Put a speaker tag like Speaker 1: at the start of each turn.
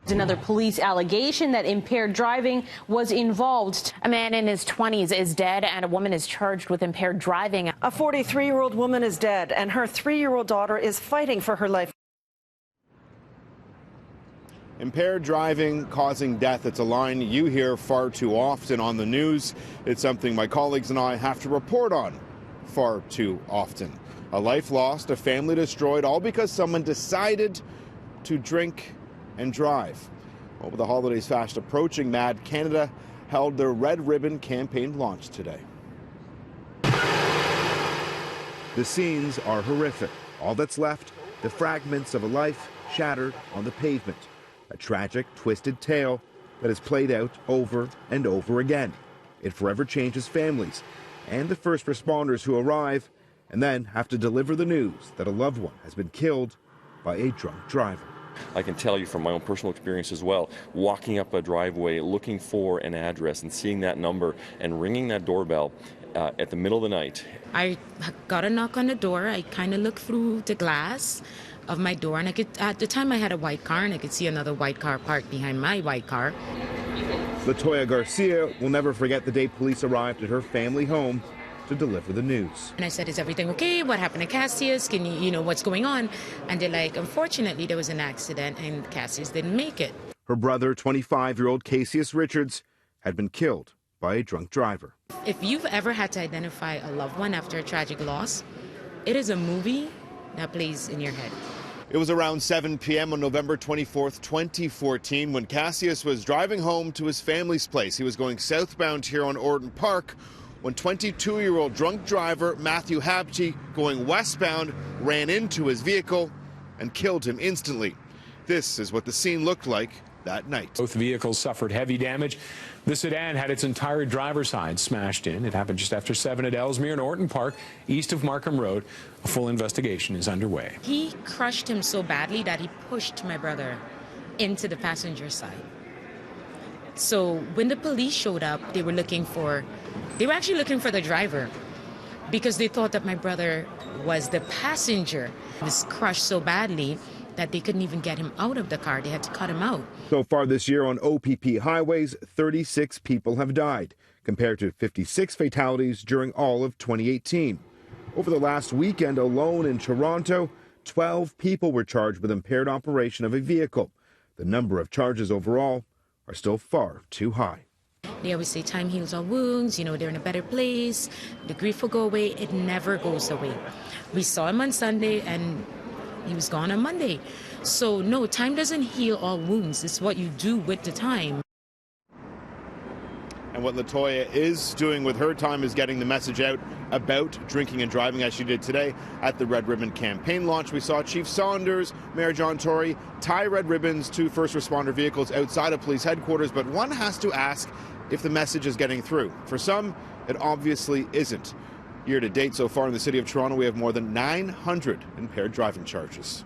Speaker 1: Another police allegation that impaired driving was involved.
Speaker 2: A man in his 20s is dead and a woman is charged with impaired driving.
Speaker 3: A 43-year-old woman is dead and her 3-year-old daughter is fighting for her life.
Speaker 4: Impaired driving causing death. It's a line you hear far too often on the news. It's something my colleagues and I have to report on far too often. A life lost, a family destroyed, all because someone decided to drink and drive. Over the holidays fast approaching, Mad Canada held their Red Ribbon campaign launch today. The scenes are horrific. All that's left, the fragments of a life shattered on the pavement. A tragic, twisted tale that is played out over and over again. It forever changes families and the first responders who arrive and then have to deliver the news that a loved one has been killed by a drunk driver.
Speaker 5: I can tell you from my own personal experience as well, walking up a driveway looking for an address and seeing that number and ringing that doorbell at the middle of the night.
Speaker 6: I got a knock on the door. I kind of looked through the glass of my door, and I could, at the time I had a white car, and I could see another white car parked behind my white car.
Speaker 4: Latoya Garcia will never forget the day police arrived at her family home to deliver the news.
Speaker 6: And I said, is everything okay? What happened to Cassius? Can you know, what's going on? And they're like, unfortunately, there was an accident and Cassius didn't make it.
Speaker 4: Her brother, 25-year-old Cassius Richards, had been killed by a drunk driver.
Speaker 6: If you've ever had to identify a loved one after a tragic loss, it is a movie that plays in your head.
Speaker 4: It was around 7 p.m. on November 24th, 2014, when Cassius was driving home to his family's place. He was going southbound here on Orton Park when 22-year-old drunk driver Matthew Habchi, going westbound, ran into his vehicle and killed him instantly. This is what the scene looked like that night.
Speaker 7: Both vehicles suffered heavy damage. The sedan had its entire driver's side smashed in. It happened just after 7 at Ellesmere and Orton Park, east of Markham Road. A full investigation is underway.
Speaker 6: He crushed him so badly that he pushed my brother into the passenger side. So when the police showed up, they were actually looking for the driver because they thought that my brother was the passenger. He was crushed so badly that they couldn't even get him out of the car. They had to cut him out.
Speaker 4: So far this year on OPP highways, 36 people have died, compared to 56 fatalities during all of 2018. Over the last weekend alone in Toronto, 12 people were charged with impaired operation of a vehicle. The number of charges overall are still far too high.
Speaker 6: They always say time heals all wounds, you know, they're in a better place, the grief will go away. It never goes away. We saw him on Sunday and he was gone on Monday. So no, time doesn't heal all wounds. It's what you do with the time.
Speaker 4: And what Latoya is doing with her time is getting the message out about drinking and driving, as she did today at the Red Ribbon campaign launch. We saw Chief Saunders, Mayor John Tory tie red ribbons to first responder vehicles outside of police headquarters, but one has to ask if the message is getting through. For some, it obviously isn't. Year to date so far in the city of Toronto, we have more than 900 impaired driving charges.